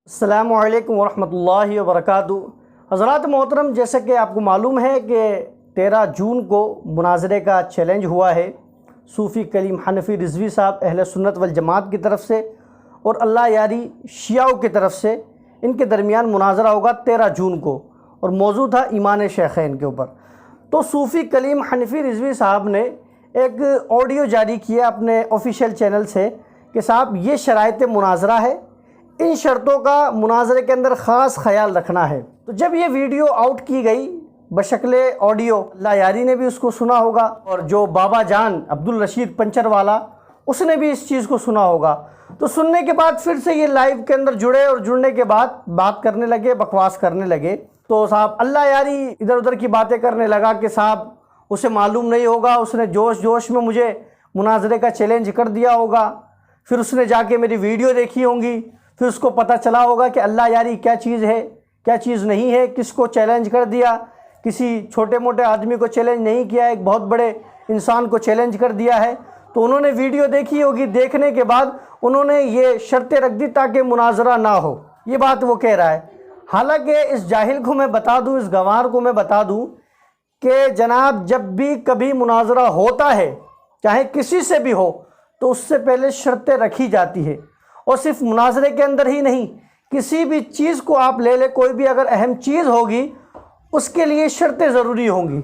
السلام علیکم ورحمۃ اللہ وبرکاتہ۔ حضرات محترم، جیسا کہ آپ کو معلوم ہے کہ 13 جون کو مناظرے کا چیلنج ہوا ہے صوفی کلیم حنفی رضوی صاحب اہل سنت والجماعت کی طرف سے اور اللہ یاری شیعوں کی طرف سے۔ ان کے درمیان مناظرہ ہوگا 13 جون کو اور موضوع تھا ایمان شیخین کے اوپر۔ تو صوفی کلیم حنفی رضوی صاحب نے ایک آڈیو جاری کیا اپنے آفیشیل چینل سے کہ صاحب یہ شرائط مناظرہ ہے، ان شرطوں کا مناظرے کے اندر خاص خیال رکھنا ہے۔ تو جب یہ ویڈیو آؤٹ کی گئی بشکل آڈیو، اللہ یاری نے بھی اس کو سنا ہوگا اور جو بابا جان عبدالرشید پنچر والا اس نے بھی اس چیز کو سنا ہوگا۔ تو سننے کے بعد پھر سے یہ لائیو کے اندر جڑے اور جڑنے کے بعد بات کرنے لگے، بکواس کرنے لگے۔ تو صاحب اللہ یاری ادھر ادھر کی باتیں کرنے لگا کہ صاحب اسے معلوم نہیں ہوگا، اس نے جوش جوش میں مجھے مناظرے کا چیلنج کر دیا ہوگا، پھر اس نے جا کے میری ویڈیو دیکھی ہوں گی، پھر اس کو پتہ چلا ہوگا کہ اللہ یاری کیا چیز ہے کیا چیز نہیں ہے، کس کو چیلنج کر دیا، کسی چھوٹے موٹے آدمی کو چیلنج نہیں کیا، ایک بہت بڑے انسان کو چیلنج کر دیا ہے۔ تو انہوں نے ویڈیو دیکھی ہوگی، دیکھنے کے بعد انہوں نے یہ شرطیں رکھ دی تاکہ مناظرہ نہ ہو، یہ بات وہ کہہ رہا ہے۔ حالانکہ اس جاہل کو میں بتا دوں، اس گنوار کو میں بتا دوں کہ جناب جب بھی کبھی مناظرہ ہوتا ہے چاہے کسی سے بھی ہو تو اس سے پہلے شرطیں رکھی جاتی ہے، اور صرف مناظرے کے اندر ہی نہیں، کسی بھی چیز کو آپ لے لیں، کوئی بھی اگر اہم چیز ہوگی اس کے لیے شرطیں ضروری ہوں گی۔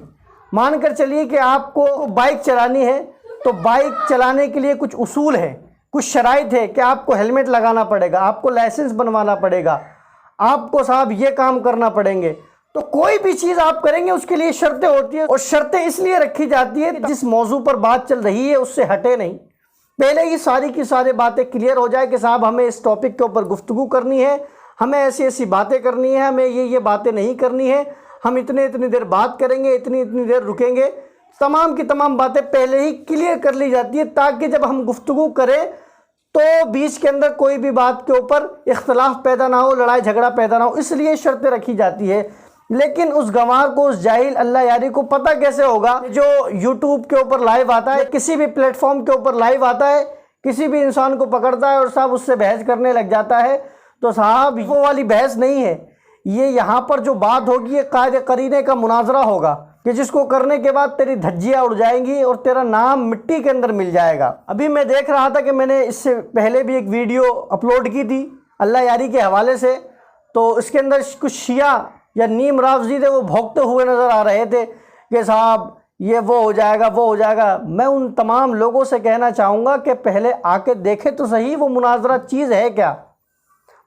مان کر چلیے کہ آپ کو بائک چلانی ہے تو بائک چلانے کے لیے کچھ اصول ہیں، کچھ شرائط ہے کہ آپ کو ہیلمٹ لگانا پڑے گا، آپ کو لائسنس بنوانا پڑے گا، آپ کو صاحب یہ کام کرنا پڑیں گے۔ تو کوئی بھی چیز آپ کریں گے اس کے لیے شرطیں ہوتی ہیں، اور شرطیں اس لیے رکھی جاتی ہیں جس موضوع پر بات چل رہی ہے اس سے ہٹے نہیں، پہلے ہی ساری کی ساری باتیں کلیئر ہو جائے کہ صاحب ہمیں اس ٹاپک کے اوپر گفتگو کرنی ہے، ہمیں ایسی ایسی باتیں کرنی ہے، ہمیں یہ باتیں نہیں کرنی ہے، ہم اتنی دیر بات کریں گے، اتنی دیر رکیں گے، تمام کی تمام باتیں پہلے ہی کلیئر کر لی جاتی ہے تاکہ جب ہم گفتگو کریں تو بیچ کے اندر کوئی بھی بات کے اوپر اختلاف پیدا نہ ہو، لڑائی جھگڑا پیدا نہ ہو، اس لیے شرطیں رکھی جاتی ہے۔ لیکن اس گنوار کو، اس جاہل اللہ یاری کو پتہ کیسے ہوگا جو یوٹیوب کے اوپر لائیو آتا ہے، کسی بھی پلیٹ فارم کے اوپر لائیو آتا ہے، کسی بھی انسان کو پکڑتا ہے اور صاحب اس سے بحث کرنے لگ جاتا ہے، تو صاحب وہ والی بحث نہیں ہے، یہ یہاں پر جو بات ہوگی یہ قاعدے قرینے کا مناظرہ ہوگا کہ جس کو کرنے کے بعد تیری دھجیاں اڑ جائیں گی اور تیرا نام مٹی کے اندر مل جائے گا۔ ابھی میں دیکھ رہا تھا کہ میں نے اس سے پہلے بھی ایک ویڈیو اپلوڈ کی تھی اللہ یاری کے حوالے سے، تو اس کے اندر کچھ شیعہ یا نیم رافضی تھے، وہ بھونکتے ہوئے نظر آ رہے تھے کہ صاحب یہ وہ ہو جائے گا وہ ہو جائے گا۔ میں ان تمام لوگوں سے کہنا چاہوں گا کہ پہلے آ کے دیکھے تو صحیح وہ مناظرہ چیز ہے کیا،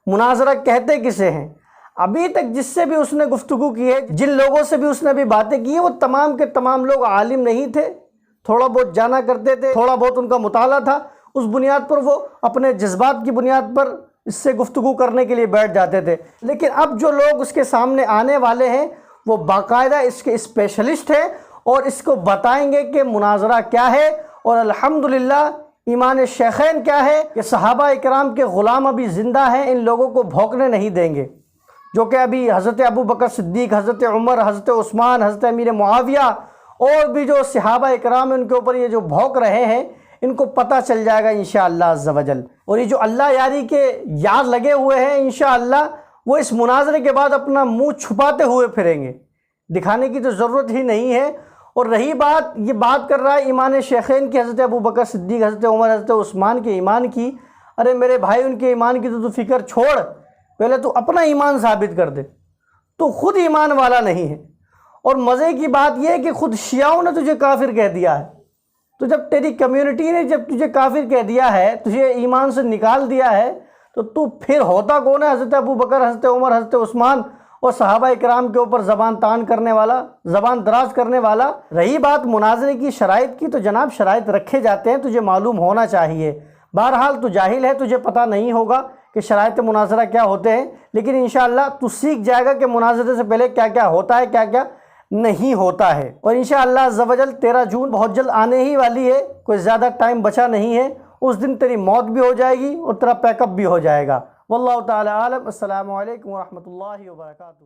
مناظرہ کہتے کسے ہیں۔ ابھی تک جس سے بھی اس نے گفتگو کی ہے، جن لوگوں سے بھی اس نے بھی باتیں کی ہیں، وہ تمام کے تمام لوگ عالم نہیں تھے، تھوڑا بہت جانا کرتے تھے، تھوڑا بہت ان کا مطالعہ تھا، اس بنیاد پر وہ اپنے جذبات کی بنیاد پر اس سے گفتگو کرنے کے لیے بیٹھ جاتے تھے۔ لیکن اب جو لوگ اس کے سامنے آنے والے ہیں وہ باقاعدہ اس کے اسپیشلسٹ ہیں اور اس کو بتائیں گے کہ مناظرہ کیا ہے، اور الحمدللہ ایمان شیخین کیا ہے، کہ صحابہ اکرام کے غلام ابھی زندہ ہیں، ان لوگوں کو بھونکنے نہیں دیں گے، جو کہ ابھی حضرت ابو بکر صدیق، حضرت عمر، حضرت عثمان، حضرت امیر معاویہ اور بھی جو صحابہ اکرام ہیں ان کے اوپر یہ جو بھونک رہے ہیں، ان کو پتہ چل جائے گا انشاءاللہ عز و جل۔ اور یہ جو اللہ یاری کے یار لگے ہوئے ہیں انشاءاللہ وہ اس مناظرے کے بعد اپنا منہ چھپاتے ہوئے پھریں گے، دکھانے کی تو ضرورت ہی نہیں ہے۔ اور رہی بات، یہ بات کر رہا ہے ایمان شیخین کی، حضرت ابو بکر صدیق، حضرت عمر، حضرت عثمان کے ایمان کی۔ ارے میرے بھائی ان کے ایمان کی تو فکر چھوڑ، پہلے تو اپنا ایمان ثابت کر دے، تو خود ایمان والا نہیں ہے۔ اور مزے کی بات یہ ہے کہ خود شیعوں نے تجھے کافر کہہ دیا ہے، تو جب تیری کمیونٹی نے جب تجھے کافر کہہ دیا ہے، تجھے ایمان سے نکال دیا ہے، تو پھر ہوتا کون ہے؟ حضرت ابو بکر، حضرت عمر، حضرت عثمان اور صحابہ اکرام کے اوپر زبان تان کرنے والا، زبان دراز کرنے والا۔ رہی بات مناظرے کی شرائط کی، تو جناب شرائط رکھے جاتے ہیں، تجھے معلوم ہونا چاہیے۔ بہرحال تو جاہل ہے، تجھے پتہ نہیں ہوگا کہ شرائط مناظرہ کیا ہوتے ہیں، لیکن انشاءاللہ تو سیکھ جائے گا کہ مناظرے سے پہلے کیا کیا ہوتا ہے، کیا کیا نہیں ہوتا ہے۔ اور انشاءاللہ عز و جل 13 جون بہت جلد آنے ہی والی ہے، کوئی زیادہ ٹائم بچا نہیں ہے، اس دن تیری موت بھی ہو جائے گی اور تیرا پیک اپ بھی ہو جائے گا۔ واللہ تعالی عالم۔ السلام علیکم ورحمۃ اللہ وبرکاتہ۔